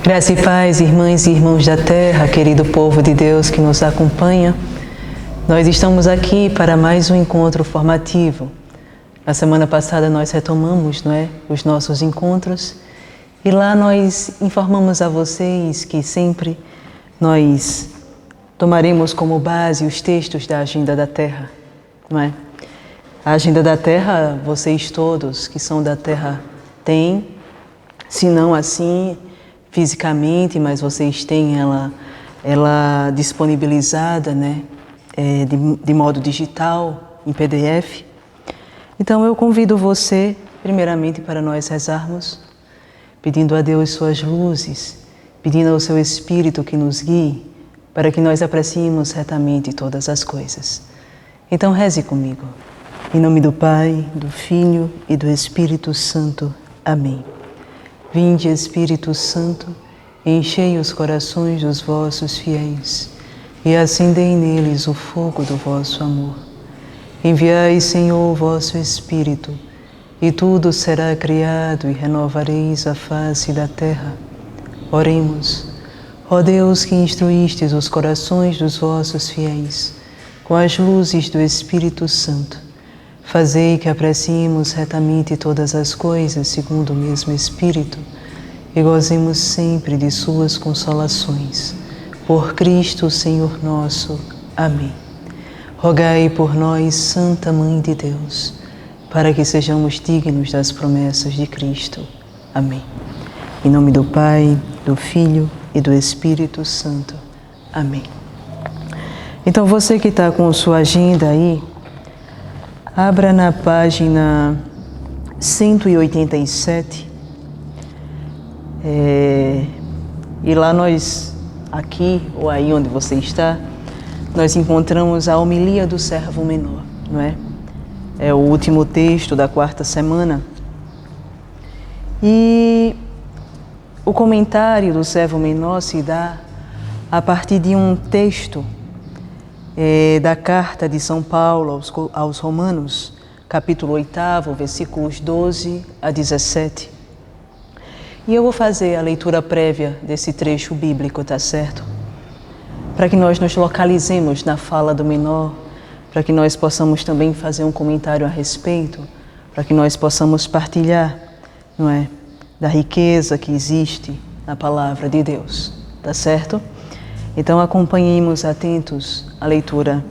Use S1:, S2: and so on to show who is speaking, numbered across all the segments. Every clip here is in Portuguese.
S1: Graça e paz, irmãs e irmãos da terra, querido povo de Deus que nos acompanha. Nós estamos aqui para mais um encontro formativo. Na semana passada nós retomamos, os nossos encontros e lá nós informamos a vocês que sempre nós tomaremos como base os textos da Agenda da Terra, A Agenda da Terra, vocês todos que são da Terra têm, se não assim fisicamente, mas vocês têm ela disponibilizada, de modo digital, em PDF. Então eu convido você, primeiramente, para nós rezarmos, pedindo a Deus suas luzes, pedindo ao seu Espírito que nos guie, para que nós apreciemos retamente todas as coisas. Então reze comigo. Em nome do Pai, do Filho e do Espírito Santo. Amém. Vinde, Espírito Santo, enchei os corações dos vossos fiéis e acendei neles o fogo do vosso amor. Enviai, Senhor, o vosso Espírito, e tudo será criado e renovareis a face da terra. Oremos. Ó Deus, que instruístes os corações dos vossos fiéis com as luzes do Espírito Santo, fazei que apreciemos retamente todas as coisas segundo o mesmo Espírito e gozemos sempre de suas consolações. Por Cristo, Senhor nosso. Amém. Rogai por nós, Santa Mãe de Deus, para que sejamos dignos das promessas de Cristo. Amém. Em nome do Pai, do Filho e do Espírito Santo. Amém. Então você que está com sua agenda aí, abra na página 187 e lá nós, aqui ou aí onde você está, nós encontramos a homilia do servo menor, É o último texto da quarta semana. E o comentário do servo menor se dá a partir de um texto da carta de São Paulo aos Romanos, capítulo 8, versículos 12 a 17. E eu vou fazer a leitura prévia desse trecho bíblico, tá certo? Para que nós nos localizemos na fala do menor, para que nós possamos também fazer um comentário a respeito, para que nós possamos partilhar, da riqueza que existe na palavra de Deus, tá certo? Então acompanhemos atentos a leitura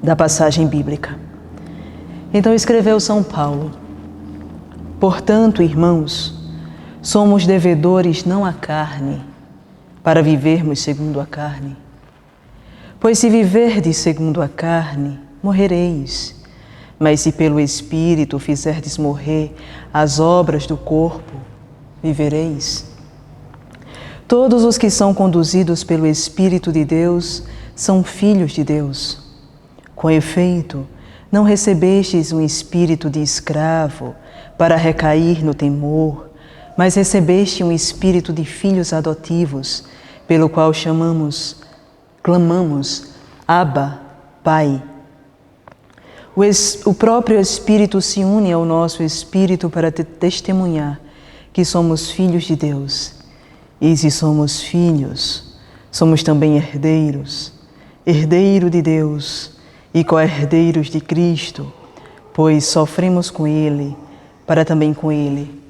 S1: da passagem bíblica. Então escreveu São Paulo: portanto, irmãos, somos devedores não à carne, para vivermos segundo a carne. Pois se viverdes segundo a carne, morrereis. Mas se pelo Espírito fizerdes morrer as obras do corpo, vivereis. Todos os que são conduzidos pelo Espírito de Deus são filhos de Deus. Com efeito, não recebestes um espírito de escravo para recair no temor, mas recebeste um espírito de filhos adotivos, pelo qual clamamos, Abba, Pai. O próprio Espírito se une ao nosso espírito para testemunhar que somos filhos de Deus. E se somos filhos, somos também herdeiros, herdeiro de Deus e co-herdeiros de Cristo, pois sofremos com Ele, para também com Ele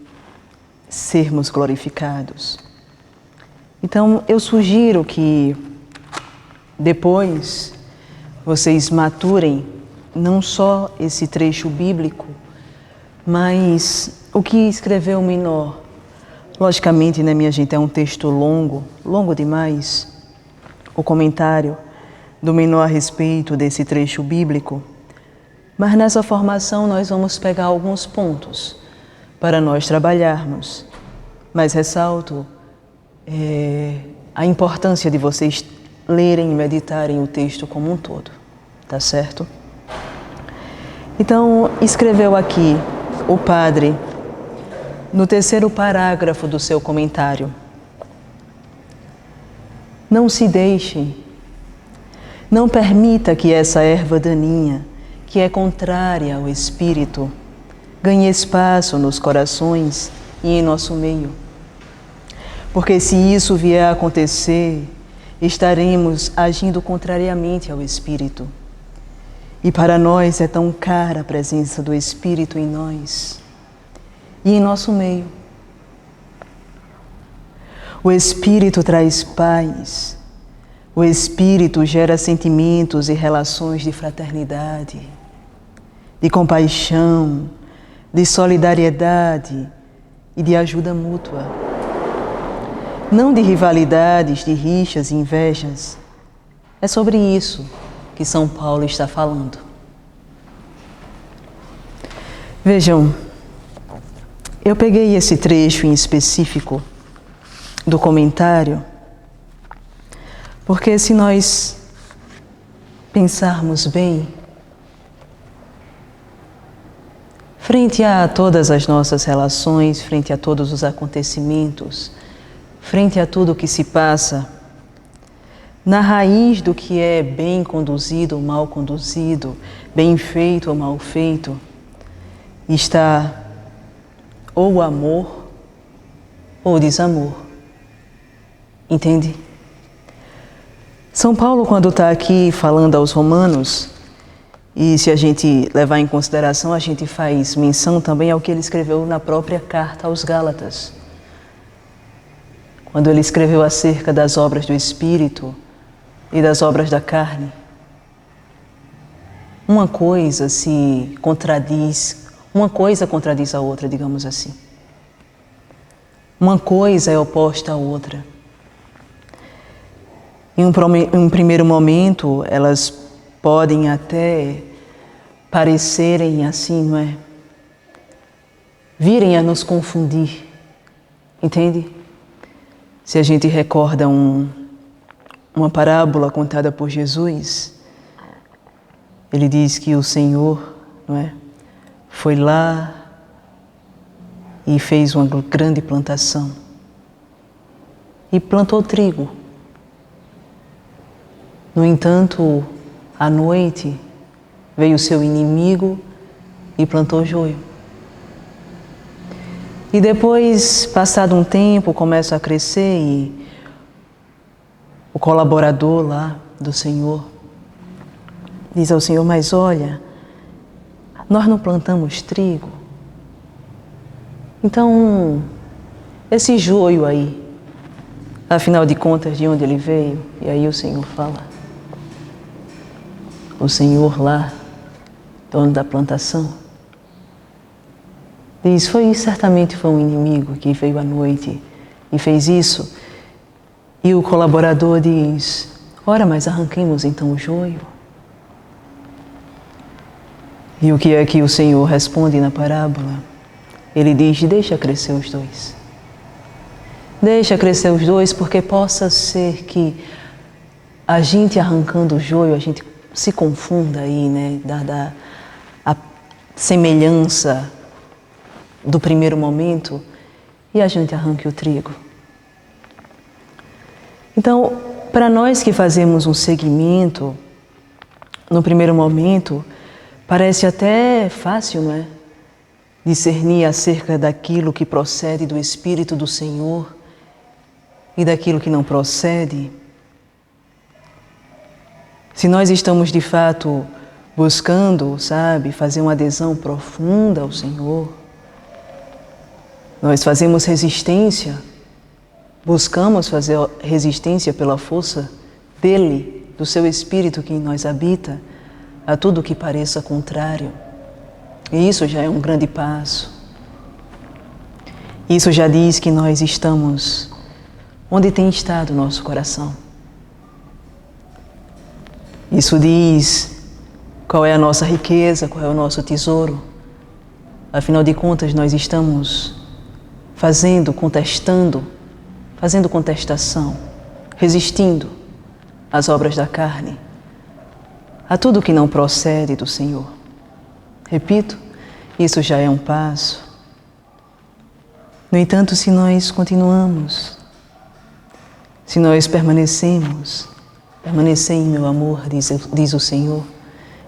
S1: sermos glorificados. Então, eu sugiro que depois vocês maturem não só esse trecho bíblico, mas o que escreveu o menor. Logicamente, minha gente, é um texto longo demais, o comentário do menor a respeito desse trecho bíblico, mas nessa formação nós vamos pegar alguns pontos para nós trabalharmos. Mas ressalto a importância de vocês lerem e meditarem o texto como um todo, tá certo? Então, escreveu aqui o padre, no terceiro parágrafo do seu comentário: não se deixe, não permita que essa erva daninha, que é contrária ao Espírito, ganhe espaço nos corações e em nosso meio. Porque se isso vier a acontecer, estaremos agindo contrariamente ao Espírito. E para nós é tão cara a presença do Espírito em nós e em nosso meio. O Espírito traz paz. O Espírito gera sentimentos e relações de fraternidade, de compaixão, de solidariedade e de ajuda mútua. Não de rivalidades, de rixas e invejas. É sobre isso que São Paulo está falando. Vejam, eu peguei esse trecho em específico do comentário, porque se nós pensarmos bem, frente a todas as nossas relações, frente a todos os acontecimentos, frente a tudo o que se passa, na raiz do que é bem conduzido ou mal conduzido, bem feito ou mal feito, está ou o amor ou o desamor. Entende? São Paulo, quando está aqui falando aos romanos, e se a gente levar em consideração, a gente faz menção também ao que ele escreveu na própria carta aos Gálatas. Quando ele escreveu acerca das obras do Espírito e das obras da carne. Uma coisa contradiz a outra, digamos assim. Uma coisa é oposta à outra. Em um primeiro momento, elas podem até parecerem assim, não é? Virem a nos confundir, entende? Se a gente recorda uma parábola contada por Jesus, ele diz que o Senhor, não é, foi lá e fez uma grande plantação e plantou trigo. No entanto, à noite veio o seu inimigo e plantou joio. E depois, passado um tempo, começa a crescer e o colaborador lá do Senhor diz ao Senhor: mas olha, nós não plantamos trigo. Então, esse joio aí, afinal de contas, de onde ele veio? E aí o Senhor fala. O Senhor lá, dono da plantação, diz: certamente foi um inimigo que veio à noite e fez isso. E o colaborador diz: ora, mas arranquemos então o joio. E o que é que o Senhor responde na parábola? Ele diz: deixa crescer os dois. Deixa crescer os dois, porque possa ser que a gente arrancando o joio, a gente se confunda aí, né? Dada a semelhança do primeiro momento, e a gente arranque o trigo. Então, para nós que fazemos um seguimento, no primeiro momento, parece até fácil, não é? Discernir acerca daquilo que procede do Espírito do Senhor e daquilo que não procede. Se nós estamos de fato buscando, sabe, fazer uma adesão profunda ao Senhor, nós fazemos resistência, buscamos fazer resistência pela força dele, do seu Espírito que em nós habita, a tudo que pareça contrário. E isso já é um grande passo. Isso já diz que nós estamos onde tem estado o nosso coração. Isso diz qual é a nossa riqueza, qual é o nosso tesouro. Afinal de contas, nós estamos fazendo contestação, resistindo às obras da carne, a tudo que não procede do Senhor. Repito, isso já é um passo. No entanto, se nós continuamos, se nós permanecemos, permanecer em meu amor, diz o Senhor,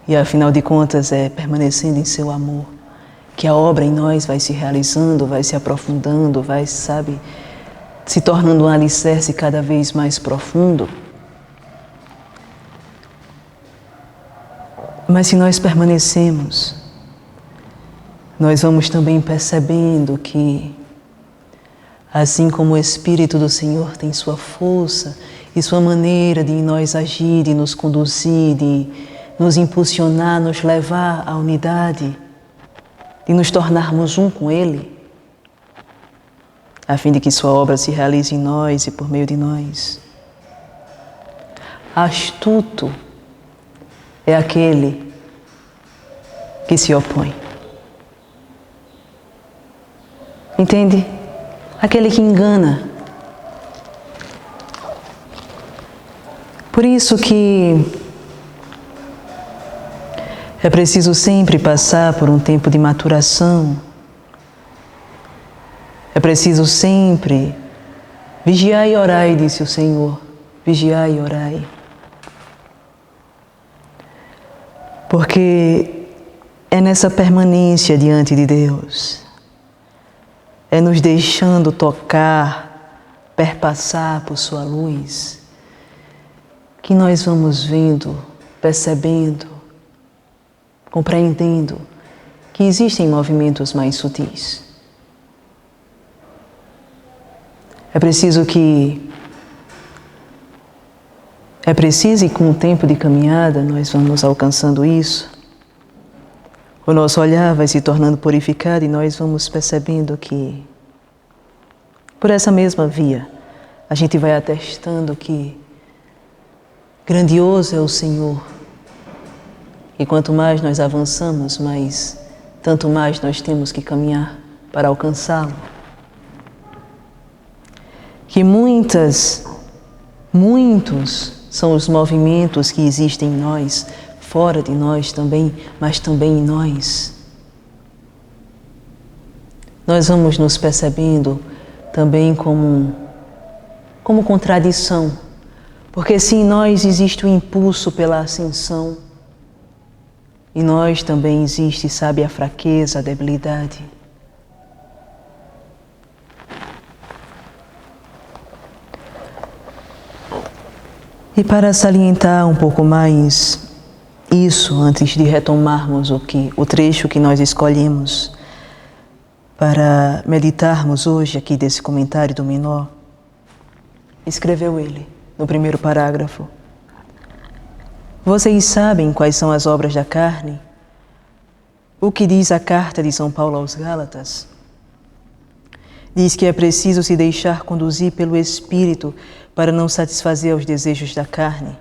S1: e afinal de contas é permanecendo em seu amor que a obra em nós vai se realizando, vai se aprofundando, vai, sabe, se tornando um alicerce cada vez mais profundo. Mas se nós permanecemos, nós vamos também percebendo que, assim como o Espírito do Senhor tem sua força e sua maneira de em nós agir, de nos conduzir, de nos impulsionar, nos levar à unidade, de nos tornarmos um com Ele, a fim de que sua obra se realize em nós e por meio de nós. Astuto é aquele que se opõe. Entende? Aquele que engana. Por isso que é preciso sempre passar por um tempo de maturação. É preciso sempre vigiar e orar, disse o Senhor. Vigiar e orar. Porque é nessa permanência diante de Deus, é nos deixando tocar, perpassar por sua luz, que nós vamos vendo, percebendo, compreendendo que existem movimentos mais sutis. É preciso e com o tempo de caminhada nós vamos alcançando isso. O nosso olhar vai se tornando purificado e nós vamos percebendo que, por essa mesma via, a gente vai atestando que grandioso é o Senhor. E quanto mais nós avançamos, tanto mais nós temos que caminhar para alcançá-lo. Que muitos são os movimentos que existem em nós, fora de nós também, mas também em nós. Nós vamos nos percebendo também como contradição, porque se em nós existe o impulso pela ascensão, em nós também existe, sabe, a fraqueza, a debilidade. E para salientar um pouco mais isso, antes de retomarmos o trecho que nós escolhemos para meditarmos hoje aqui desse comentário do Menor, escreveu ele no primeiro parágrafo: vocês sabem quais são as obras da carne? O que diz a carta de São Paulo aos Gálatas? Diz que é preciso se deixar conduzir pelo Espírito para não satisfazer aos desejos da carne,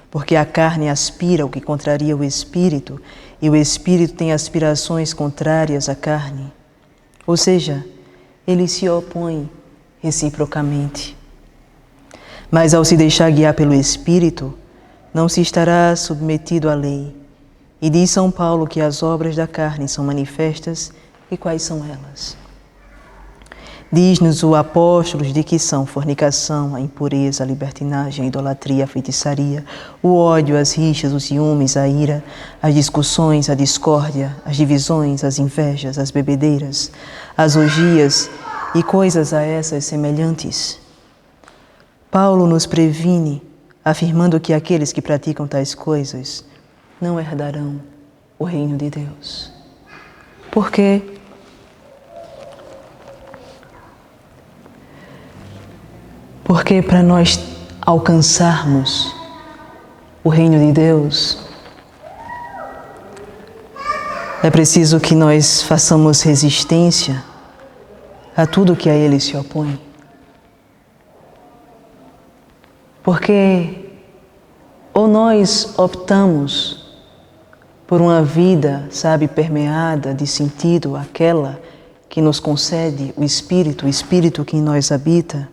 S1: porque a carne aspira o que contraria o Espírito e o Espírito tem aspirações contrárias à carne. Ou seja, eles se opõem reciprocamente. Mas ao se deixar guiar pelo Espírito, não se estará submetido à lei. E diz São Paulo que as obras da carne são manifestas, e quais são elas? Diz-nos o apóstolo de que são fornicação, a impureza, a libertinagem, a idolatria, a feitiçaria, o ódio, as rixas, os ciúmes, a ira, as discussões, a discórdia, as divisões, as invejas, as bebedeiras, as orgias e coisas a essas semelhantes. Paulo nos previne, afirmando que aqueles que praticam tais coisas não herdarão o reino de Deus. Por quê? Porque para nós alcançarmos o reino de Deus, é preciso que nós façamos resistência a tudo que a Ele se opõe. Porque ou nós optamos por uma vida, sabe, permeada de sentido, aquela que nos concede o Espírito que em nós habita,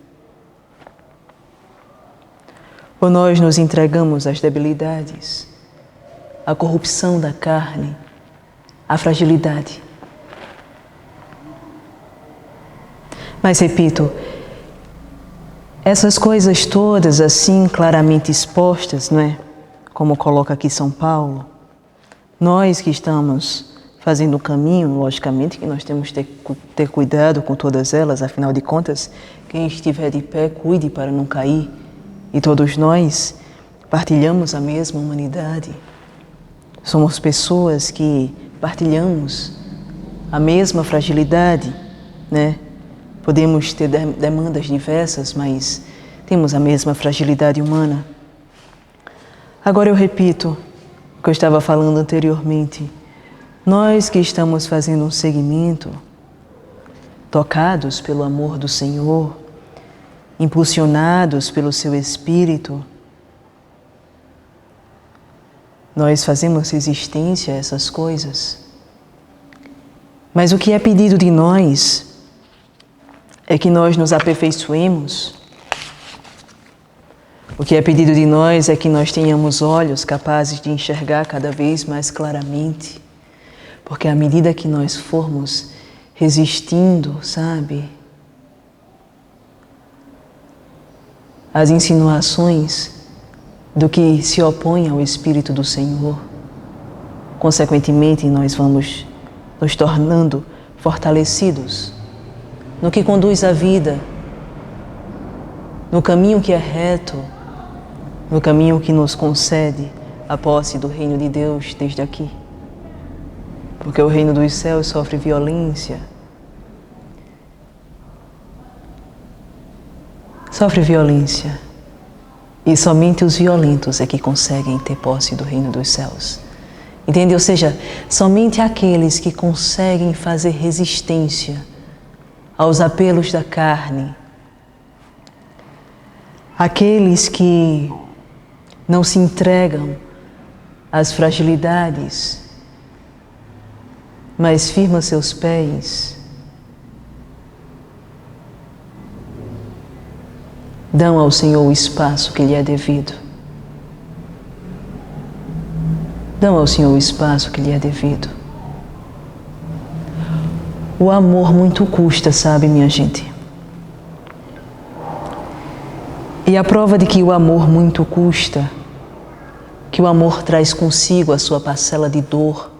S1: ou nós nos entregamos às debilidades, à corrupção da carne, à fragilidade. Mas repito, essas coisas todas assim claramente expostas, não é? Como coloca aqui São Paulo, nós que estamos fazendo o caminho, logicamente que nós temos que ter cuidado com todas elas, afinal de contas, quem estiver de pé, cuide para não cair. E todos nós partilhamos a mesma humanidade. Somos pessoas que partilhamos a mesma fragilidade, né? Podemos ter demandas diversas, mas temos a mesma fragilidade humana. Agora eu repito o que eu estava falando anteriormente. Nós que estamos fazendo um seguimento, tocados pelo amor do Senhor, impulsionados pelo Seu Espírito, nós fazemos resistência a essas coisas. Mas o que é pedido de nós é que nós nos aperfeiçoemos. O que é pedido de nós é que nós tenhamos olhos capazes de enxergar cada vez mais claramente. Porque à medida que nós formos resistindo, sabe, às insinuações do que se opõe ao Espírito do Senhor, consequentemente nós vamos nos tornando fortalecidos no que conduz à vida, no caminho que é reto, no caminho que nos concede a posse do reino de Deus desde aqui. Porque o reino dos céus sofre violência. Sofre violência. E somente os violentos é que conseguem ter posse do reino dos céus. Entende? Ou seja, somente aqueles que conseguem fazer resistência aos apelos da carne, aqueles que não se entregam às fragilidades, mas firmam seus pés, dão ao Senhor o espaço que lhe é devido. Dão ao Senhor o espaço que lhe é devido. O amor muito custa, sabe, minha gente? E a prova de que o amor muito custa, que o amor traz consigo a sua parcela de dor,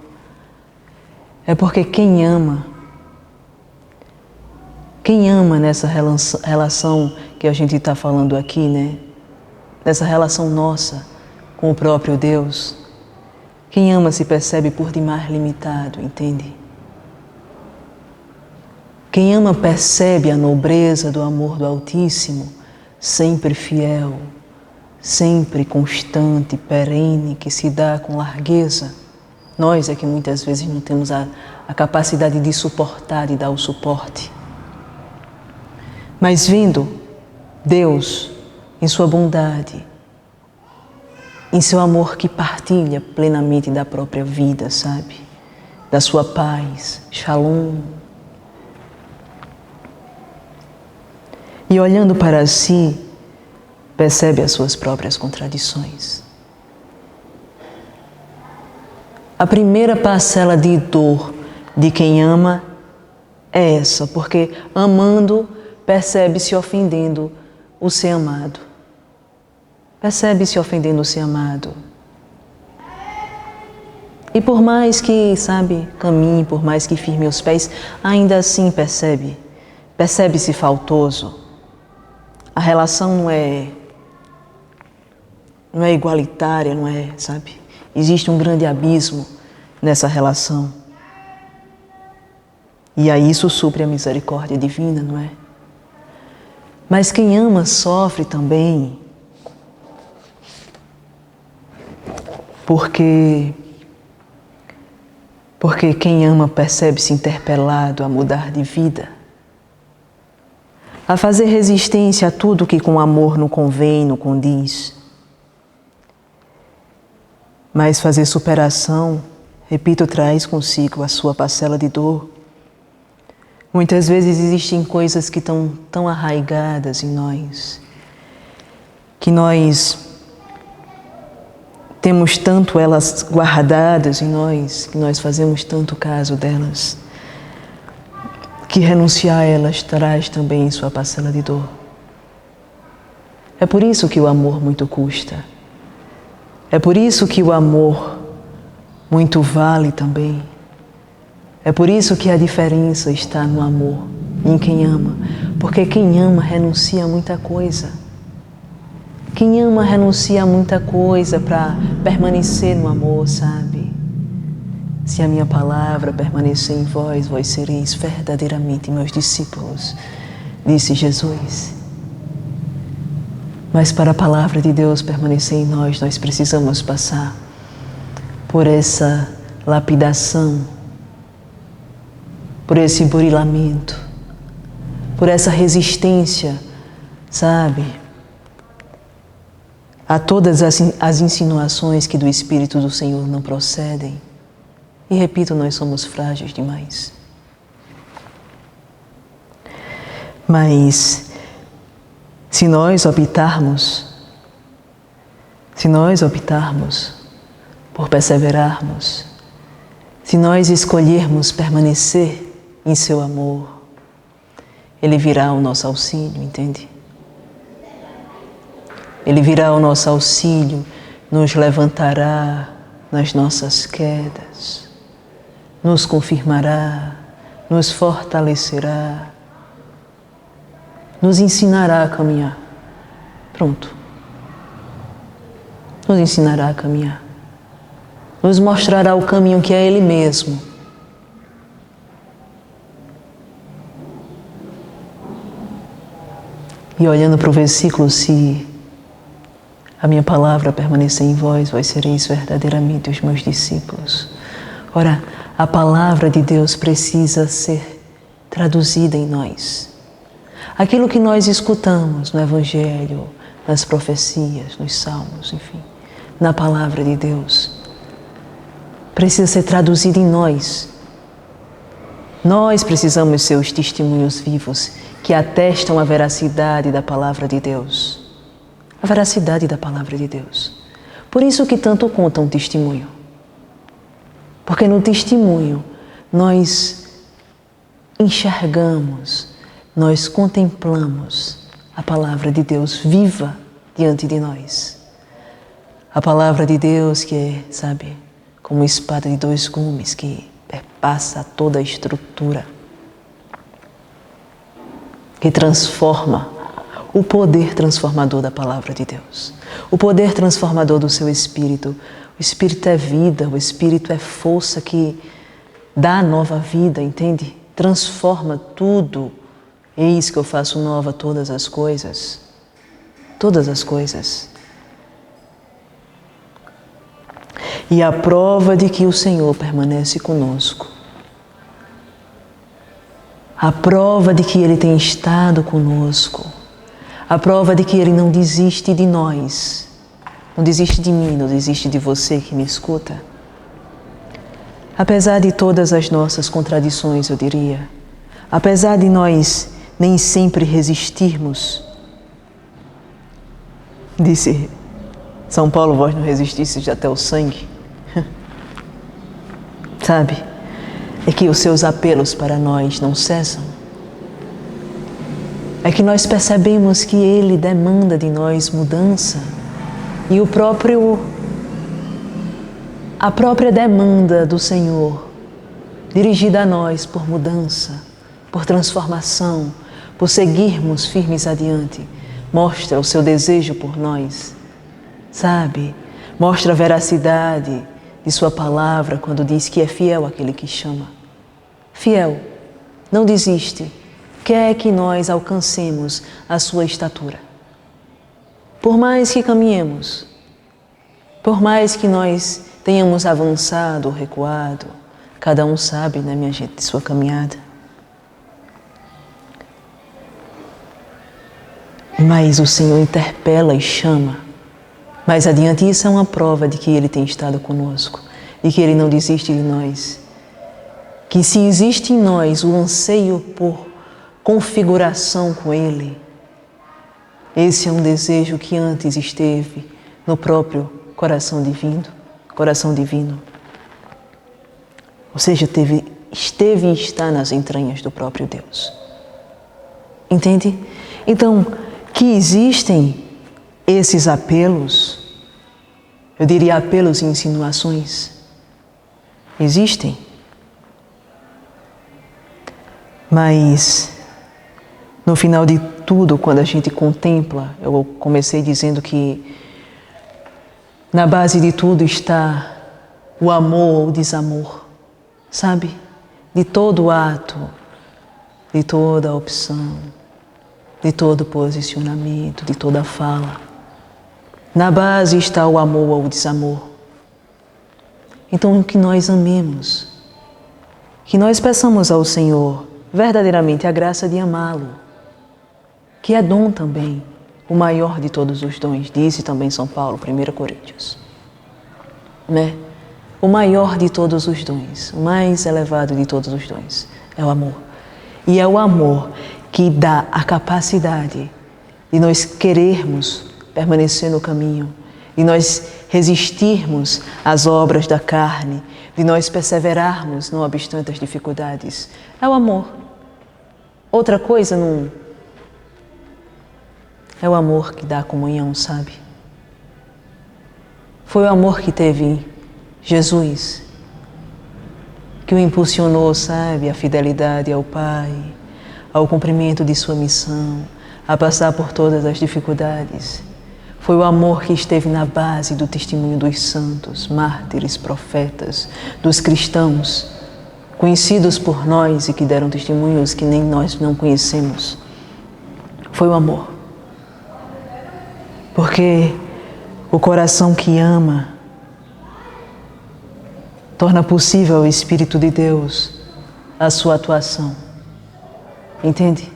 S1: é porque quem ama nessa relação que a gente está falando aqui, né? Nessa relação nossa com o próprio Deus, quem ama se percebe por demais limitado, entende? Quem ama percebe a nobreza do amor do Altíssimo, sempre fiel, sempre constante, perene, que se dá com largueza. Nós é que muitas vezes não temos a capacidade de suportar, de dar o suporte. Mas vendo Deus, em sua bondade, em seu amor que partilha plenamente da própria vida, sabe? Da sua paz, Shalom. E olhando para si, percebe as suas próprias contradições. A primeira parcela de dor de quem ama é essa, porque amando, percebe-se ofendendo o ser amado. Percebe-se ofendendo o ser amado. E por mais que, sabe, caminhe, por mais que firme os pés, ainda assim percebe-se faltoso. A relação não é igualitária, não é, sabe? Existe um grande abismo nessa relação. E aí isso supre a misericórdia divina, não é? Mas quem ama sofre também, porque quem ama percebe-se interpelado a mudar de vida, a fazer resistência a tudo que com amor não convém, não condiz. Mas fazer superação, repito, traz consigo a sua parcela de dor. Muitas vezes existem coisas que estão tão arraigadas em nós, que nós temos tanto elas guardadas em nós, que nós fazemos tanto caso delas, que renunciar a elas traz também sua parcela de dor. É por isso que o amor muito custa. É por isso que o amor muito vale também. É por isso que a diferença está no amor, em quem ama. Porque quem ama renuncia a muita coisa. Quem ama renuncia a muita coisa para permanecer no amor, sabe? Se a minha palavra permanecer em vós, vós sereis verdadeiramente meus discípulos, disse Jesus. Mas para a palavra de Deus permanecer em nós, nós precisamos passar por essa lapidação, por esse burilamento, por essa resistência, sabe? A todas as insinuações que do Espírito do Senhor não procedem. E repito, nós somos frágeis demais. Mas se nós optarmos por perseverarmos, se nós escolhermos permanecer em seu amor, Ele virá ao nosso auxílio, entende? Ele virá ao nosso auxílio, nos levantará nas nossas quedas, nos confirmará, nos fortalecerá, nos ensinará a caminhar. Pronto. Nos ensinará a caminhar. Nos mostrará o caminho que é Ele mesmo. E olhando para o versículo, se a minha palavra permanecer em vós, vós sereis verdadeiramente os meus discípulos. Ora, a palavra de Deus precisa ser traduzida em nós. Aquilo que nós escutamos no Evangelho, nas profecias, nos salmos, enfim, na palavra de Deus, precisa ser traduzido em nós. Nós precisamos ser os testemunhos vivos que atestam a veracidade da palavra de Deus. A veracidade da palavra de Deus. Por isso que tanto conta um testemunho. Porque no testemunho nós enxergamos, nós contemplamos a palavra de Deus viva diante de nós. A palavra de Deus que é, sabe, como espada de dois gumes que perpassa toda a estrutura, que transforma, o poder transformador da palavra de Deus, o poder transformador do seu Espírito. O Espírito é vida, o Espírito é força que dá nova vida, entende? Transforma tudo. Eis que eu faço nova todas as coisas. Todas as coisas. E a prova de que o Senhor permanece conosco, a prova de que Ele tem estado conosco, a prova de que Ele não desiste de nós, não desiste de mim, não desiste de você que me escuta. Apesar de todas as nossas contradições, eu diria, apesar de nós nem sempre resistirmos, disse São Paulo, vós não resistisseis até o sangue. Sabe? É que os seus apelos para nós não cessam. É que nós percebemos que Ele demanda de nós mudança. E a própria demanda do Senhor, dirigida a nós por mudança, por transformação, por seguirmos firmes adiante, mostra o seu desejo por nós, sabe? Mostra a veracidade de sua palavra quando diz que é fiel aquele que chama. Fiel, não desiste, quer que nós alcancemos a sua estatura. Por mais que caminhemos, por mais que nós tenhamos avançado ou recuado, cada um sabe, né, minha gente, de sua caminhada. Mas o Senhor interpela e chama. Mais adiante, isso é uma prova de que Ele tem estado conosco e que Ele não desiste de nós. Que se existe em nós o anseio por configuração com Ele, esse é um desejo que antes esteve no próprio coração divino. Ou seja, esteve e está nas entranhas do próprio Deus. Entende? Então, que existem esses apelos, eu diria apelos e insinuações, existem. Mas no final de tudo, quando a gente contempla, eu comecei dizendo que na base de tudo está o amor ou o desamor, sabe? De todo ato, de toda opção, de todo posicionamento, de toda fala. Na base está o amor ou o desamor. Então, que nós amemos, que nós peçamos ao Senhor verdadeiramente a graça de amá-lo, que é dom também, o maior de todos os dons, disse também São Paulo, 1 Coríntios. Né? O maior de todos os dons, o mais elevado de todos os dons, é o amor. E é o amor que dá a capacidade de nós querermos permanecer no caminho, de nós resistirmos às obras da carne, de nós perseverarmos não obstante as dificuldades. É o amor. Outra coisa não... É o amor que dá a comunhão, sabe? Foi o amor que teve Jesus, que o impulsionou, sabe, à fidelidade ao Pai, ao cumprimento de sua missão, a passar por todas as dificuldades. Foi o amor que esteve na base do testemunho dos santos, mártires, profetas, dos cristãos, conhecidos por nós e que deram testemunhos que nem nós não conhecemos. Foi o amor. Porque o coração que ama torna possível ao Espírito de Deus a sua atuação. Entende?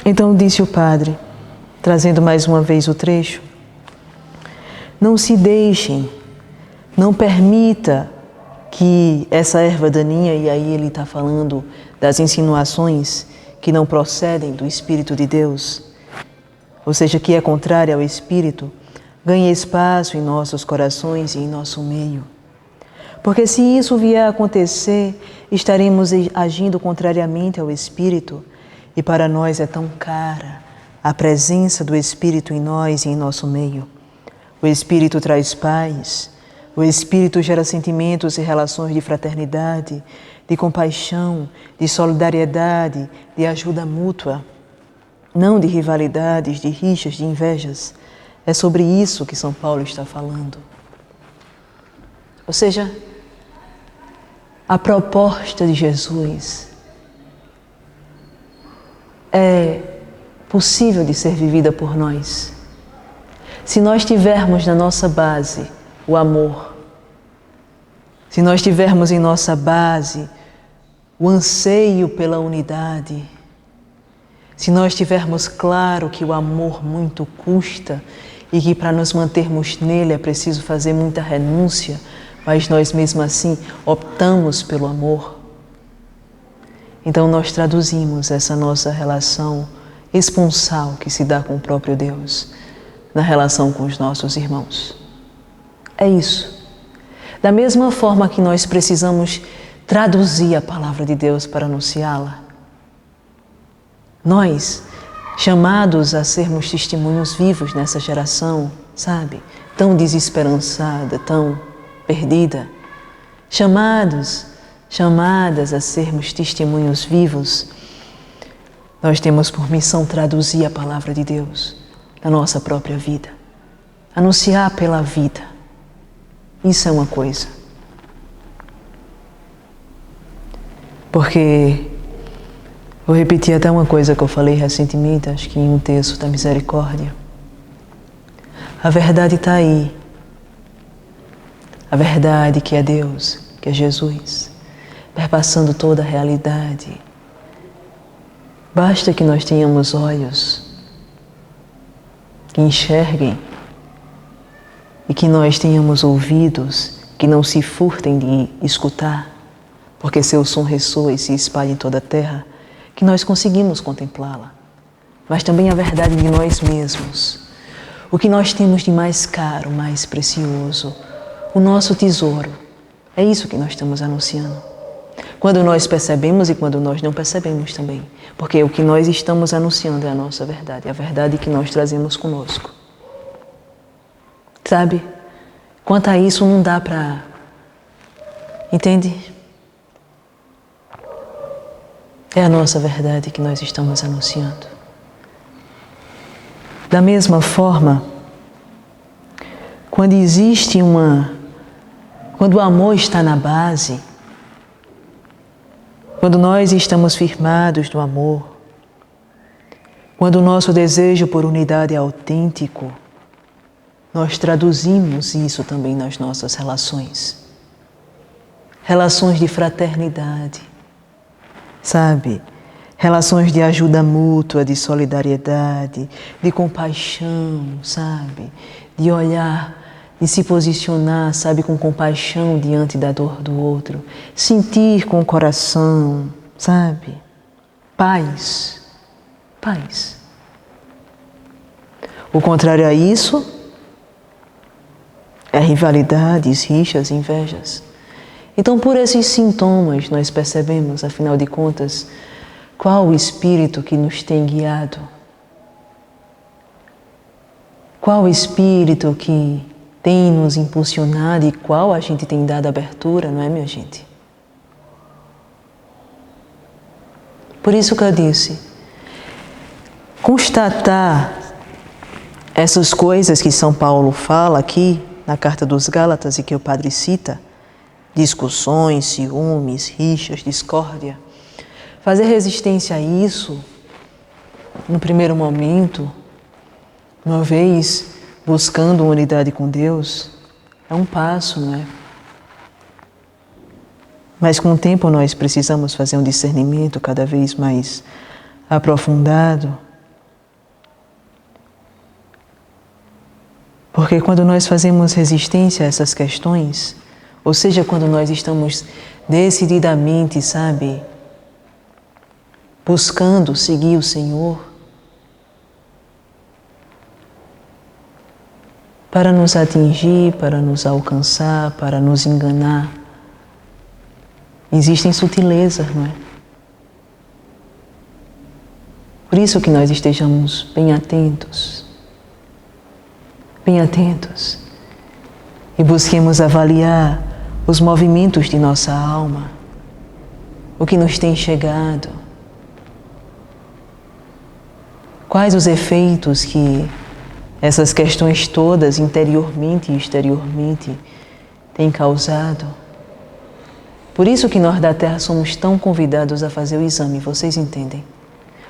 S1: Então disse o Padre, trazendo mais uma vez o trecho: não se deixem, não permita que essa erva daninha, e aí ele está falando das insinuações que não procedem do Espírito de Deus, ou seja, que é contrária ao Espírito, ganhe espaço em nossos corações e em nosso meio. Porque se isso vier a acontecer, estaremos agindo contrariamente ao Espírito, e para nós é tão cara a presença do Espírito em nós e em nosso meio. O Espírito traz paz, o Espírito gera sentimentos e relações de fraternidade, de compaixão, de solidariedade, de ajuda mútua, não de rivalidades, de rixas, de invejas. É sobre isso que São Paulo está falando. Ou seja, a proposta de Jesus é possível de ser vivida por nós. Se nós tivermos na nossa base o amor, se nós tivermos em nossa base o anseio pela unidade, se nós tivermos claro que o amor muito custa e que para nos mantermos nele é preciso fazer muita renúncia, mas nós mesmo assim optamos pelo amor, então nós traduzimos essa nossa relação esponsal que se dá com o próprio Deus na relação com os nossos irmãos. É isso. Da mesma forma que nós precisamos traduzir a palavra de Deus para anunciá-la, nós, chamados a sermos testemunhos vivos nessa geração, sabe, tão desesperançada, tão perdida, chamadas a sermos testemunhos vivos, nós temos por missão traduzir a palavra de Deus na nossa própria vida, anunciar pela vida. Isso é uma coisa. Porque, vou repetir até uma coisa que eu falei recentemente, acho que em um texto da Misericórdia. A verdade está aí. A verdade que é Deus, que é Jesus, perpassando toda a realidade. Basta que nós tenhamos olhos que enxerguem e que nós tenhamos ouvidos que não se furtem de escutar, porque seu som ressoa e se espalha em toda a terra, que nós conseguimos contemplá-la. Mas também a verdade de nós mesmos, o que nós temos de mais caro, mais precioso, o nosso tesouro. É isso que nós estamos anunciando. Quando nós percebemos e quando nós não percebemos também. Porque o que nós estamos anunciando é a nossa verdade, a verdade que nós trazemos conosco. Sabe? Quanto a isso não dá para... Entende? É a nossa verdade que nós estamos anunciando. Da mesma forma, quando o amor está na base, quando nós estamos firmados no amor, quando o nosso desejo por unidade é autêntico, nós traduzimos isso também nas nossas relações. Relações de fraternidade, sabe? Relações de ajuda mútua, de solidariedade, de compaixão, sabe? De olhar, de se posicionar, sabe, com compaixão diante da dor do outro. Sentir com o coração, sabe? Paz. Paz. O contrário a isso é rivalidades, rixas, invejas. Então, por esses sintomas, nós percebemos, afinal de contas, qual o Espírito que nos tem guiado? Qual o Espírito que tem nos impulsionado e qual a gente tem dado abertura, não é, minha gente? Por isso que eu disse, constatar essas coisas que São Paulo fala aqui na Carta dos Gálatas e que o Padre cita, discussões, ciúmes, rixas, discórdia, fazer resistência a isso, no primeiro momento, uma vez buscando unidade com Deus, é um passo, não é? Mas com o tempo nós precisamos fazer um discernimento cada vez mais aprofundado. Porque quando nós fazemos resistência a essas questões, ou seja, quando nós estamos decididamente, sabe, buscando seguir o Senhor, para nos atingir, para nos alcançar, para nos enganar, existem sutilezas, não é? Por isso que nós estejamos bem atentos e busquemos avaliar os movimentos de nossa alma, o que nos tem chegado, quais os efeitos que essas questões todas, interiormente e exteriormente, têm causado. Por isso que nós da Terra somos tão convidados a fazer o exame, vocês entendem?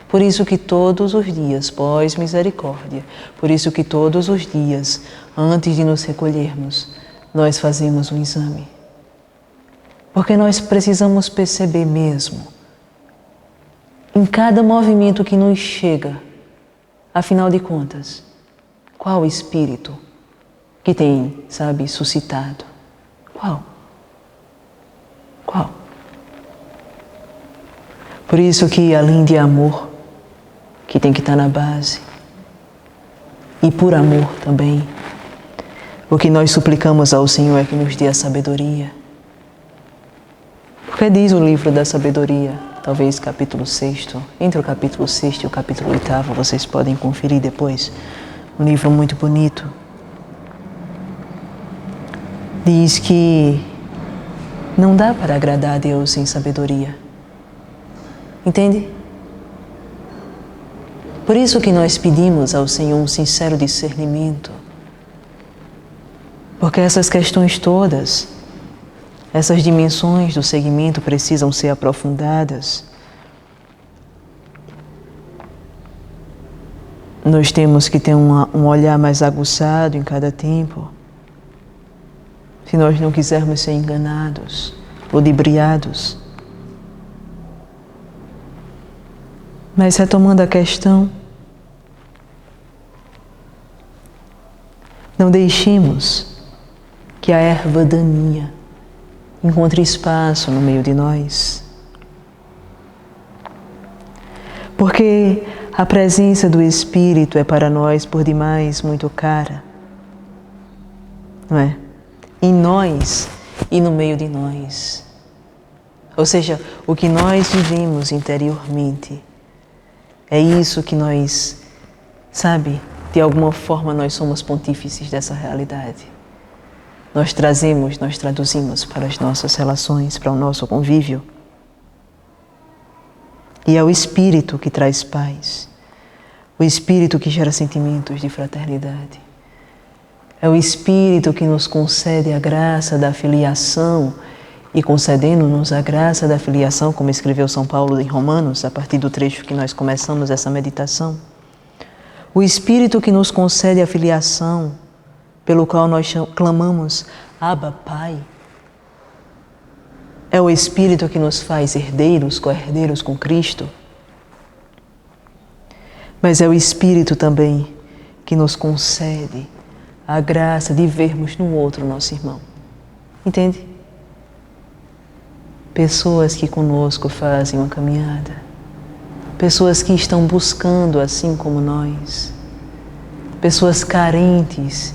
S1: Por isso que todos os dias, pós-misericórdia, por isso que todos os dias, antes de nos recolhermos, nós fazemos um exame. Porque nós precisamos perceber mesmo, em cada movimento que nos chega, afinal de contas, qual o espírito que tem, sabe, suscitado? Qual? Por isso que, além de amor, que tem que estar na base, e por amor também, o que nós suplicamos ao Senhor é que nos dê a sabedoria. Porque diz o livro da sabedoria, talvez capítulo 6, entre o capítulo 6 e o capítulo 8, vocês podem conferir depois, um livro muito bonito. Diz que não dá para agradar a Deus sem sabedoria. Entende? Por isso que nós pedimos ao Senhor um sincero discernimento. Porque essas questões todas, essas dimensões do segmento precisam ser aprofundadas. Nós temos que ter um olhar mais aguçado em cada tempo. Se nós não quisermos ser enganados, ludibriados. Mas retomando a questão, não deixemos que a erva daninha encontre espaço no meio de nós. Porque a presença do Espírito é para nós, por demais, muito cara. Não é? Em nós e no meio de nós. Ou seja, o que nós vivemos interiormente, é isso que nós, sabe, de alguma forma nós somos pontífices dessa realidade. Nós traduzimos para as nossas relações, para o nosso convívio. E é o Espírito que traz paz. O Espírito que gera sentimentos de fraternidade. É o Espírito que nos concede a graça da filiação e concedendo-nos a graça da filiação, como escreveu São Paulo em Romanos, a partir do trecho que nós começamos essa meditação. O Espírito que nos concede a filiação, pelo qual nós clamamos, Abba, Pai. É o Espírito que nos faz herdeiros, co-herdeiros com Cristo. Mas é o Espírito também que nos concede a graça de vermos no outro nosso irmão. Entende? Pessoas que conosco fazem uma caminhada. Pessoas que estão buscando assim como nós. Pessoas carentes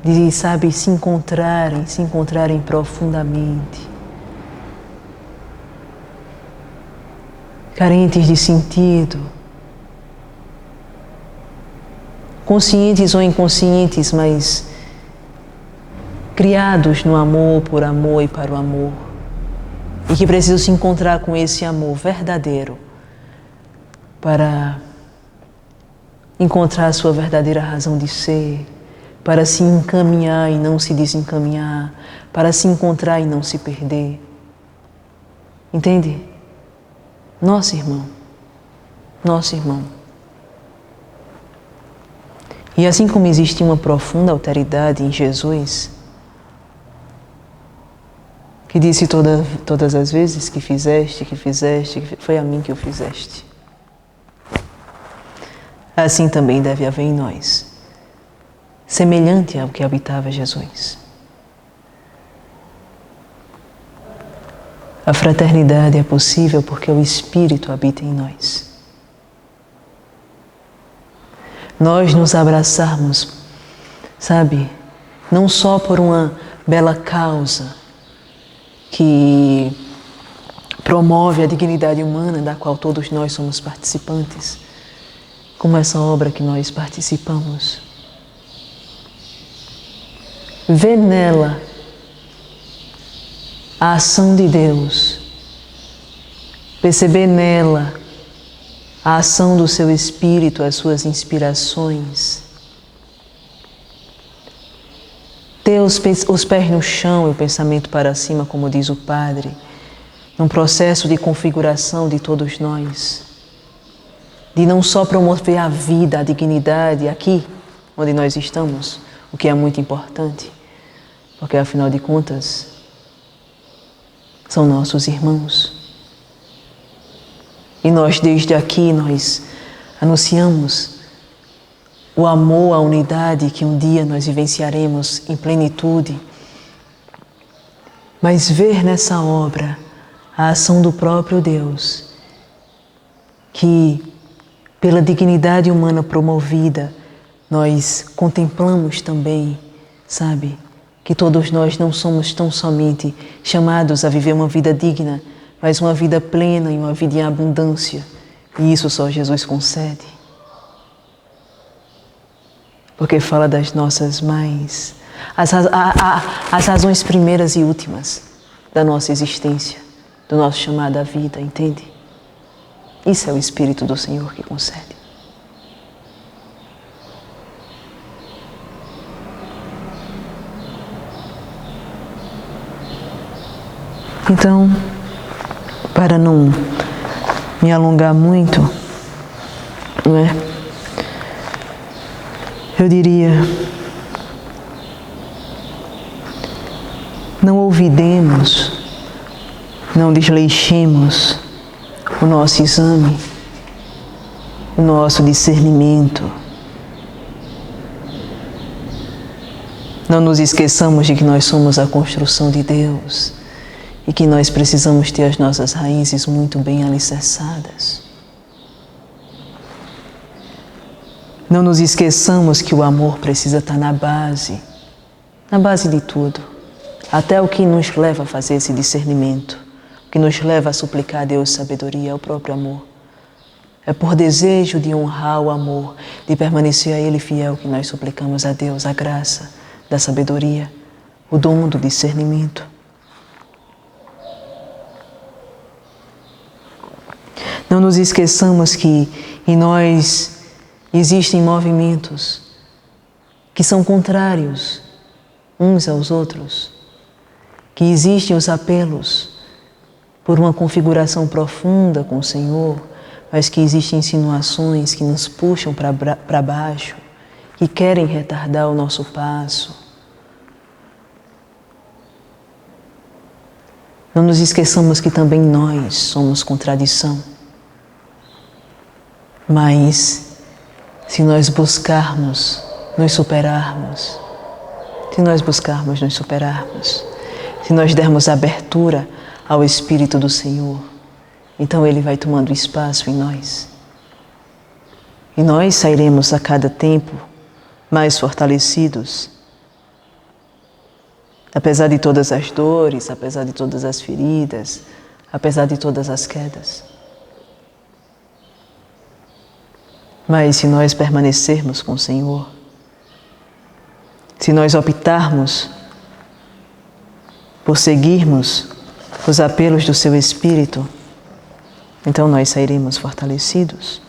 S1: de, sabe, se encontrarem profundamente. Carentes de sentido. Conscientes ou inconscientes, mas criados no amor, por amor e para o amor. E que precisam se encontrar com esse amor verdadeiro para encontrar a sua verdadeira razão de ser, para se encaminhar e não se desencaminhar, para se encontrar e não se perder. Entende? Nosso irmão. E assim como existe uma profunda alteridade em Jesus, que disse todas as vezes que fizeste, foi a mim que o fizeste. Assim também deve haver em nós, semelhante ao que habitava Jesus. A fraternidade é possível porque o Espírito habita em nós. Nós nos abraçarmos, sabe, não só por uma bela causa que promove a dignidade humana da qual todos nós somos participantes, como essa obra que nós participamos. Ver nela a ação de Deus, perceber nela a ação do seu Espírito, as suas inspirações, ter os pés no chão e o pensamento para cima, como diz o Padre, num processo de configuração de todos nós, de não só promover a vida, a dignidade aqui, onde nós estamos, o que é muito importante, porque afinal de contas, são nossos irmãos. E nós desde aqui, nós anunciamos o amor, a unidade que um dia nós vivenciaremos em plenitude. Mas ver nessa obra a ação do próprio Deus, que pela dignidade humana promovida, nós contemplamos também, sabe, que todos nós não somos tão somente chamados a viver uma vida digna, mas uma vida plena e uma vida em abundância. E isso só Jesus concede. Porque fala das nossas mães, as razões primeiras e últimas da nossa existência, do nosso chamado à vida, entende? Isso é o Espírito do Senhor que concede. Então, para não me alongar muito, não é? Eu diria, não olvidemos, não desleixemos o nosso exame, o nosso discernimento. Não nos esqueçamos de que nós somos a construção de Deus e que nós precisamos ter as nossas raízes muito bem alicerçadas. Não nos esqueçamos que o amor precisa estar na base de tudo, até o que nos leva a fazer esse discernimento, o que nos leva a suplicar a Deus sabedoria é o próprio amor. É por desejo de honrar o amor, de permanecer a Ele fiel que nós suplicamos a Deus a graça da sabedoria, o dom do discernimento. Não nos esqueçamos que em nós existem movimentos que são contrários uns aos outros, que existem os apelos por uma configuração profunda com o Senhor, mas que existem insinuações que nos puxam para baixo, que querem retardar o nosso passo. Não nos esqueçamos que também nós somos contradição. Mas, se nós buscarmos nos superarmos, se nós dermos abertura ao Espírito do Senhor, então Ele vai tomando espaço em nós. E nós sairemos a cada tempo mais fortalecidos, apesar de todas as dores, apesar de todas as feridas, apesar de todas as quedas. Mas se nós permanecermos com o Senhor, se nós optarmos por seguirmos os apelos do Seu Espírito, então nós sairemos fortalecidos.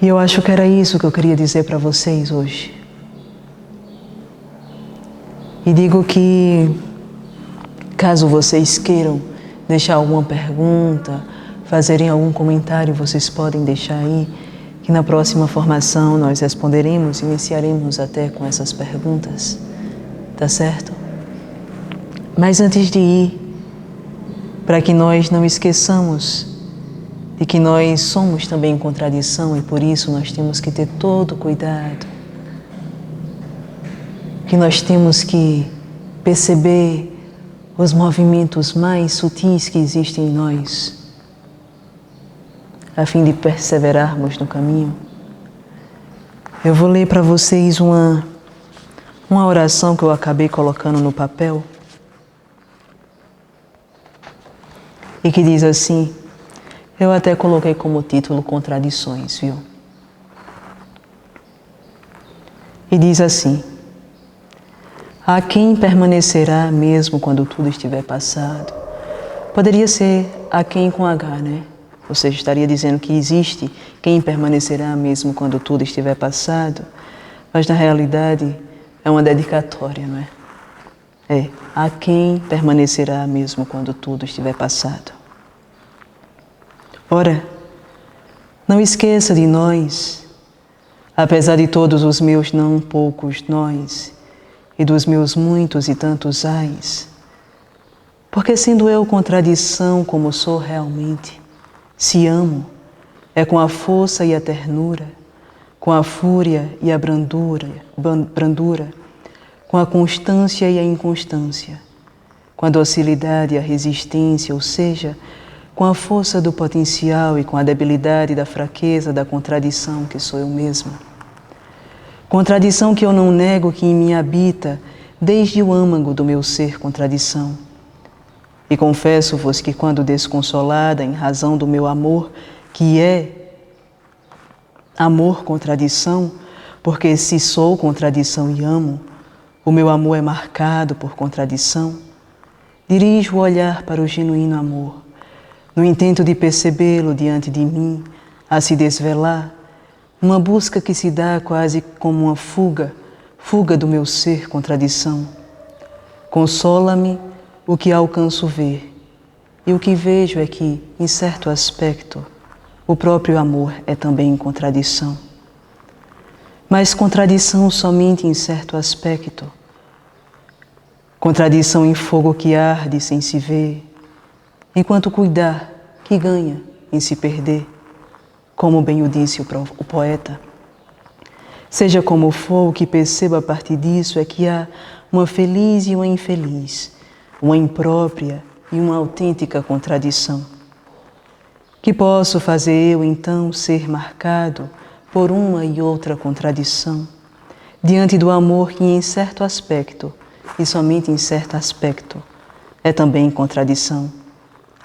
S1: E eu acho que era isso que eu queria dizer para vocês hoje. E digo que, caso vocês queiram deixar alguma pergunta, fazerem algum comentário, vocês podem deixar aí, que na próxima formação nós responderemos, iniciaremos até com essas perguntas, tá certo? Mas antes de ir, para que nós não esqueçamos de que nós somos também contradição e por isso nós temos que ter todo cuidado, que nós temos que perceber os movimentos mais sutis que existem em nós, a fim de perseverarmos no caminho. Eu vou ler para vocês uma oração que eu acabei colocando no papel e que diz assim, eu até coloquei como título Contradições, viu? E diz assim, a quem permanecerá mesmo quando tudo estiver passado? Poderia ser a quem com H, né? Ou seja, estaria dizendo que existe quem permanecerá mesmo quando tudo estiver passado, mas na realidade é uma dedicatória, não é? É, a quem permanecerá mesmo quando tudo estiver passado. Ora, não esqueça de nós, apesar de todos os meus não poucos nós, e dos meus muitos e tantos ais, porque sendo eu contradição como sou realmente, se amo, é com a força e a ternura, com a fúria e a brandura, com a constância e a inconstância, com a docilidade e a resistência, ou seja, com a força do potencial e com a debilidade da fraqueza da contradição que sou eu mesma. Contradição que eu não nego que em mim habita desde o âmago do meu ser contradição. E confesso-vos que quando desconsolada em razão do meu amor, que é amor-contradição, porque se sou contradição e amo, o meu amor é marcado por contradição, dirijo o olhar para o genuíno amor, no intento de percebê-lo diante de mim, a se desvelar, uma busca que se dá quase como uma fuga do meu ser contradição. Consola-me o que alcanço ver, e o que vejo é que, em certo aspecto, o próprio amor é também contradição. Mas contradição somente em certo aspecto. Contradição em fogo que arde sem se ver, enquanto cuidar que ganha em se perder, como bem o disse o poeta. Seja como for, o que percebo a partir disso é que há uma feliz e uma infeliz, uma imprópria e uma autêntica contradição. Que posso fazer eu, então, ser marcado por uma e outra contradição, diante do amor que em certo aspecto, e somente em certo aspecto, é também contradição,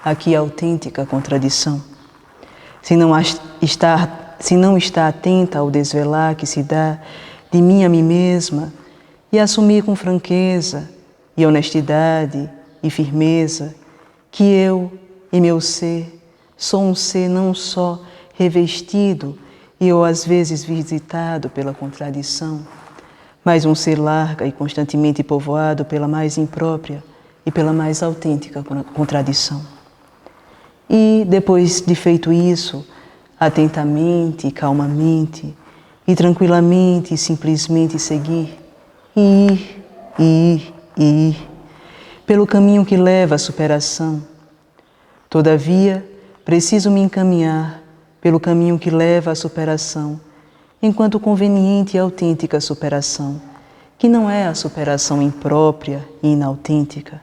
S1: aqui autêntica contradição. Se não está atenta ao desvelar que se dá de mim a mim mesma e assumir com franqueza e honestidade e firmeza que eu e meu ser, sou um ser não só revestido e ou às vezes visitado pela contradição, mas um ser larga e constantemente povoado pela mais imprópria e pela mais autêntica contradição. E, depois de feito isso, atentamente, calmamente, e tranquilamente e simplesmente seguir, e ir, e ir, e ir, pelo caminho que leva à superação. Todavia, preciso me encaminhar pelo caminho que leva à superação, enquanto conveniente e autêntica superação, que não é a superação imprópria e inautêntica,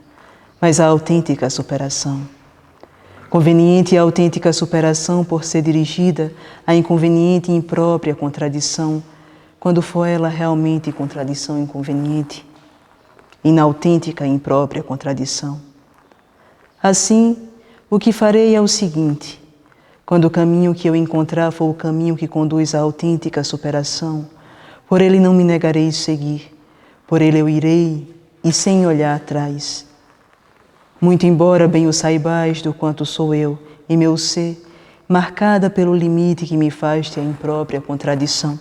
S1: mas a autêntica superação. Conveniente e autêntica superação por ser dirigida à inconveniente e imprópria contradição, quando for ela realmente contradição inconveniente, inautêntica e imprópria contradição. Assim, o que farei é o seguinte: quando o caminho que eu encontrar for o caminho que conduz à autêntica superação, por ele não me negarei seguir, por ele eu irei e sem olhar atrás. Muito embora bem o saibais do quanto sou eu e meu ser, marcada pelo limite que me faz ter a imprópria contradição.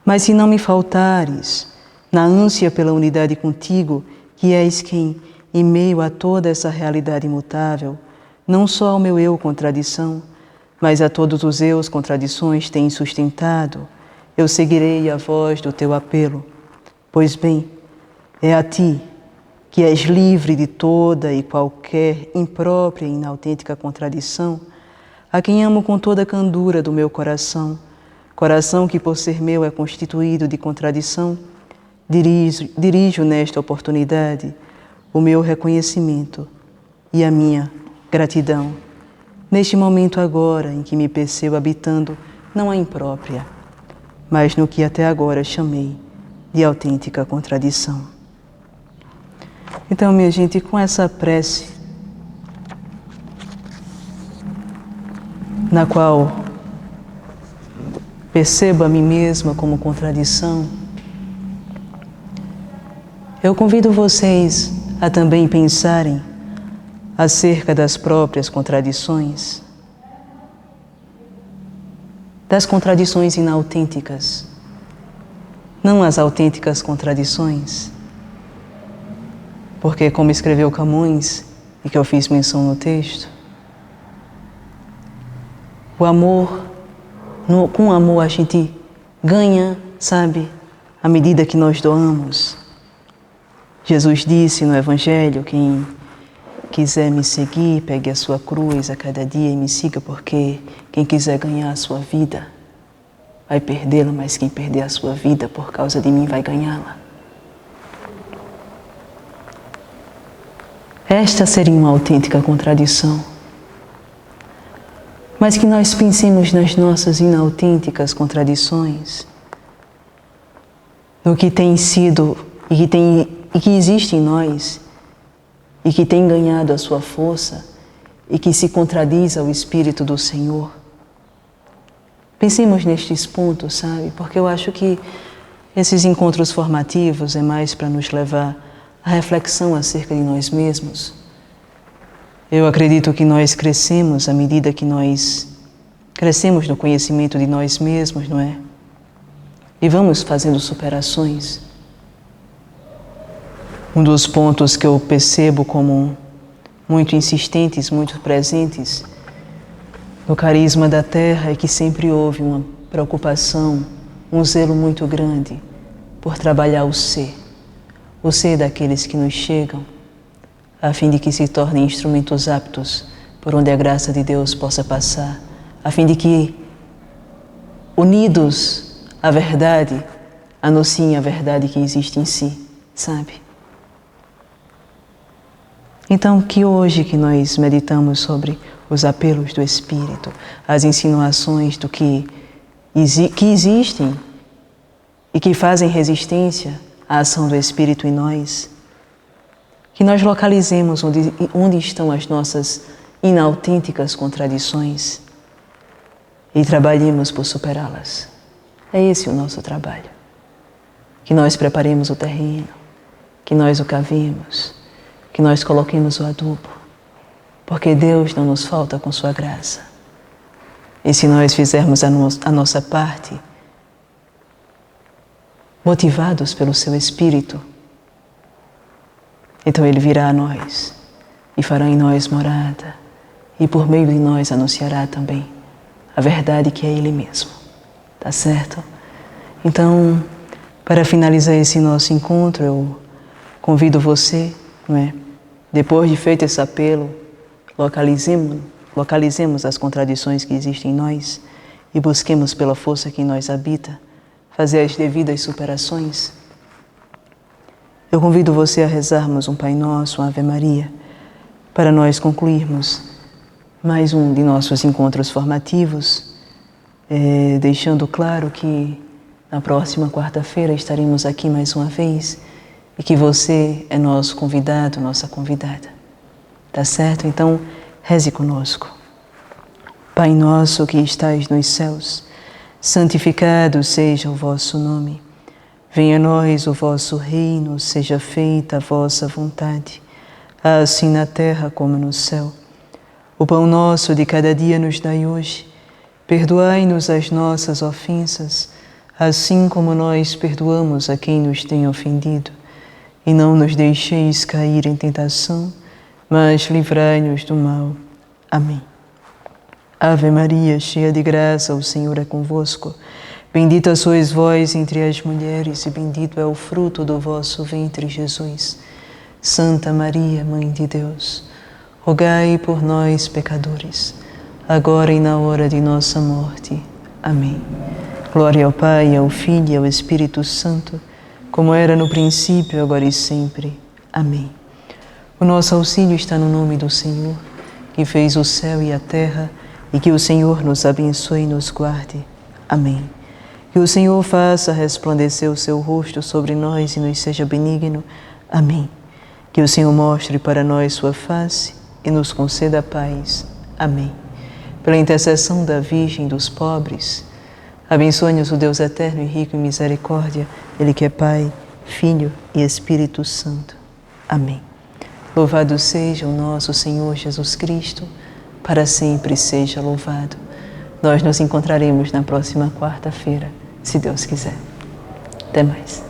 S1: Mas se não me faltares, na ânsia pela unidade contigo, que és quem, em meio a toda essa realidade imutável, não só ao meu eu contradição, mas a todos os eus contradições têm sustentado, eu seguirei a voz do teu apelo. Pois bem, é a ti, que és livre de toda e qualquer imprópria e inautêntica contradição, a quem amo com toda a candura do meu coração, coração que por ser meu é constituído de contradição, dirijo nesta oportunidade o meu reconhecimento e a minha gratidão, neste momento agora em que me percebo habitando não a imprópria, mas no que até agora chamei de autêntica contradição. Então, minha gente, com essa prece, na qual percebo a mim mesma como contradição, eu convido vocês a também pensarem acerca das próprias contradições, das contradições inautênticas, não as autênticas contradições. Porque, como escreveu Camões, e que eu fiz menção no texto, o amor, com o amor a gente ganha, sabe, à medida que nós doamos. Jesus disse no Evangelho: quem quiser me seguir, pegue a sua cruz a cada dia e me siga, porque quem quiser ganhar a sua vida vai perdê-la, mas quem perder a sua vida por causa de mim vai ganhá-la. Esta seria uma autêntica contradição. Mas que nós pensemos nas nossas inautênticas contradições, no que tem sido e que existe em nós, e que tem ganhado a sua força, e que se contradiz ao Espírito do Senhor. Pensemos nestes pontos, sabe? Porque eu acho que esses encontros formativos é mais para nos levar à reflexão acerca de nós mesmos. Eu acredito que nós crescemos à medida que nós crescemos no conhecimento de nós mesmos, não é? E vamos fazendo superações. Um dos pontos que eu percebo como muito insistentes, muito presentes no carisma da Terra é que sempre houve uma preocupação, um zelo muito grande por trabalhar o ser daqueles que nos chegam, a fim de que se tornem instrumentos aptos por onde a graça de Deus possa passar, a fim de que, unidos à verdade, anunciem a verdade que existe em si, sabe? Então, que hoje que nós meditamos sobre os apelos do Espírito, as insinuações do que existem e que fazem resistência à ação do Espírito em nós, que nós localizemos onde estão as nossas inautênticas contradições e trabalhemos por superá-las. É esse o nosso trabalho. Que nós preparemos o terreno, que nós o cavemos, que nós coloquemos o adubo, porque Deus não nos falta com sua graça. E se nós fizermos a nossa parte, motivados pelo seu Espírito, então Ele virá a nós e fará em nós morada, e por meio de nós anunciará também a verdade que é Ele mesmo. Tá certo? Então, para finalizar esse nosso encontro, eu convido você, não é? Depois de feito esse apelo, localizemos as contradições que existem em nós e busquemos pela força que em nós habita fazer as devidas superações. Eu convido você a rezarmos um Pai Nosso, uma Ave Maria, para nós concluirmos mais um de nossos encontros formativos, deixando claro que na próxima quarta-feira estaremos aqui mais uma vez e que você é nosso convidado, nossa convidada. Tá certo? Então, reze conosco. Pai nosso que estais nos céus, santificado seja o vosso nome. Venha a nós o vosso reino, seja feita a vossa vontade, assim na terra como no céu. O pão nosso de cada dia nos dai hoje. Perdoai-nos as nossas ofensas, assim como nós perdoamos a quem nos tem ofendido. E não nos deixeis cair em tentação, mas livrai-nos do mal. Amém. Ave Maria, cheia de graça, o Senhor é convosco. Bendita sois vós entre as mulheres, e bendito é o fruto do vosso ventre, Jesus. Santa Maria, Mãe de Deus, rogai por nós, pecadores, agora e na hora de nossa morte. Amém. Glória ao Pai, ao Filho e ao Espírito Santo, como era no princípio, agora e sempre. Amém. O nosso auxílio está no nome do Senhor, que fez o céu e a terra, e que o Senhor nos abençoe e nos guarde. Amém. Que o Senhor faça resplandecer o seu rosto sobre nós e nos seja benigno. Amém. Que o Senhor mostre para nós sua face e nos conceda a paz. Amém. Pela intercessão da Virgem dos pobres, abençoe-nos o Deus eterno e rico em misericórdia, Ele que é Pai, Filho e Espírito Santo. Amém. Louvado seja o nosso Senhor Jesus Cristo, para sempre seja louvado. Nós nos encontraremos na próxima quarta-feira, se Deus quiser. Até mais.